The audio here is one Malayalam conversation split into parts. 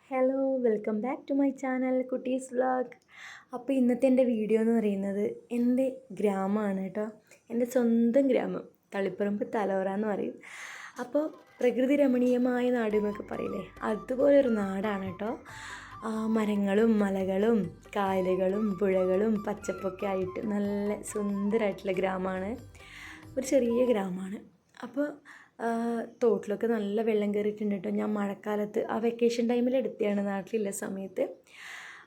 Hello welcome back to my channel കുട്ടീസ് വ്ളോഗ്. അപ്പോൾ ഇന്നത്തെ എൻ്റെ വീഡിയോ എന്ന് പറയുന്നത് എൻ്റെ ഗ്രാമമാണ് കേട്ടോ. എൻ്റെ സ്വന്തം ഗ്രാമം തളിപ്പറമ്പ് തലോറ എന്ന് പറയും. അപ്പോൾ പ്രകൃതി രമണീയമായ നാട് എന്നൊക്കെ പറയില്ലേ, അതുപോലൊരു നാടാണ് കേട്ടോ. മരങ്ങളും മലകളും കായലുകളും പുഴകളും പച്ചപ്പൊക്കെ ആയിട്ട് നല്ല സുന്ദരമായിട്ടുള്ള ഗ്രാമമാണ്. ഒരു ചെറിയ ഗ്രാമമാണ്. അപ്പോൾ തോട്ടിലൊക്കെ നല്ല വെള്ളം കയറിയിട്ടുണ്ട് കേട്ടോ. ഞാൻ മഴക്കാലത്ത് വെക്കേഷൻ ടൈമിൽ എടുത്തതാണ്, നാട്ടിലുള്ള സമയത്ത്.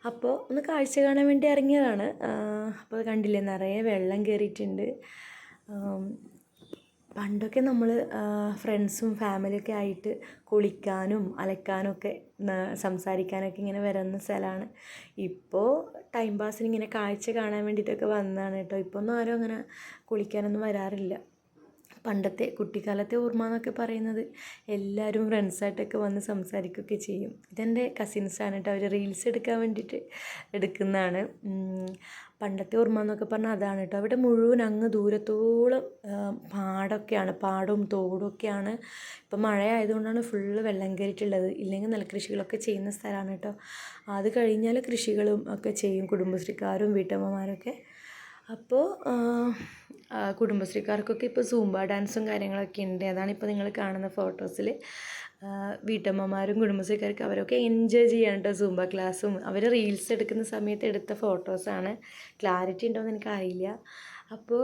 അപ്പോൾ ഒന്ന് കാഴ്ച കാണാൻ വേണ്ടി ഇറങ്ങിയതാണ്. അപ്പോൾ കണ്ടില്ലേ, നിറയെ വെള്ളം കയറിയിട്ടുണ്ട്. പണ്ടൊക്കെ നമ്മൾ ഫ്രണ്ട്സും ഫാമിലിയൊക്കെ ആയിട്ട് കുളിക്കാനും അലക്കാനും ഒക്കെ സംസാരിക്കാനൊക്കെ ഇങ്ങനെ വരുന്ന സ്ഥലമാണ്. ഇപ്പോൾ ടൈം പാസിന് ഇങ്ങനെ കാഴ്ച കാണാൻ വേണ്ടിയിട്ടൊക്കെ വന്നതാണ് കേട്ടോ. ഇപ്പോൾ ഒന്നും ആരും അങ്ങനെ കുളിക്കാനൊന്നും വരാറില്ല. പണ്ടത്തെ കുട്ടിക്കാലത്തെ ഓർമ്മ എന്നൊക്കെ പറയുന്നത് എല്ലാവരും ഫ്രണ്ട്സായിട്ടൊക്കെ വന്ന് സംസാരിക്കുകയൊക്കെ ചെയ്യും. ഇതെൻ്റെ കസിൻസാണ് കേട്ടോ. അവർ റീൽസ് എടുക്കാൻ വേണ്ടിയിട്ട് എടുക്കുന്നതാണ്. പണ്ടത്തെ ഓർമ്മ എന്നൊക്കെ പറഞ്ഞാൽ അതാണ് കേട്ടോ. അവിടെ മുഴുവൻ അങ്ങ് ദൂരത്തോളം പാടമൊക്കെയാണ്, പാടവും തോടും ഒക്കെയാണ്. ഇപ്പം മഴ ആയതുകൊണ്ടാണ് ഫുള്ള് വെള്ളം കയറിയിട്ടുള്ളത്. ഇല്ലെങ്കിൽ നെൽകൃഷികളൊക്കെ ചെയ്യുന്ന സ്ഥലമാണ് കേട്ടോ. അത് കഴിഞ്ഞാൽ കൃഷികളും ഒക്കെ ചെയ്യും കുടുംബശ്രീക്കാരും വീട്ടമ്മമാരൊക്കെ. അപ്പോൾ കുടുംബശ്രീക്കാർക്കൊക്കെ ഇപ്പോൾ സൂംബ ഡാൻസും കാര്യങ്ങളൊക്കെ ഉണ്ട്. അതാണിപ്പോൾ നിങ്ങൾ കാണുന്ന ഫോട്ടോസിൽ. വീട്ടമ്മമാരും കുടുംബശ്രീക്കാർക്ക് അവരൊക്കെ എൻജോയ് ചെയ്യാണ് കേട്ടോ സൂംബ ക്ലാസ്സും. അവർ റീൽസ് എടുക്കുന്ന സമയത്ത് എടുത്ത ഫോട്ടോസാണ്. ക്ലാരിറ്റി ഉണ്ടോയെന്ന് എനിക്കറിയില്ല. അപ്പോൾ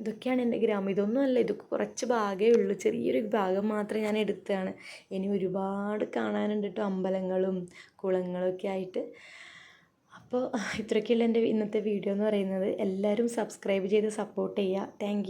ഇതൊക്കെയാണ് എൻ്റെ ഗ്രാമം. ഇതൊന്നുമല്ല, ഇതൊക്കെ കുറച്ച് ഭാഗമേ ഉള്ളൂ, ചെറിയൊരു ഭാഗം മാത്രമേ ഞാൻ എടുത്തതാണ്. ഇനി ഒരുപാട് കാണാനുണ്ട് കേട്ടോ, അമ്പലങ്ങളും കുളങ്ങളൊക്കെ ആയിട്ട്. അപ്പോൾ ഇത്രയൊക്കെയുള്ള എൻ്റെ ഇന്നത്തെ വീഡിയോ എന്ന് പറയുന്നത്. എല്ലാവരും സബ്സ്ക്രൈബ് ചെയ്ത് സപ്പോർട്ട് ചെയ്യുക. താങ്ക്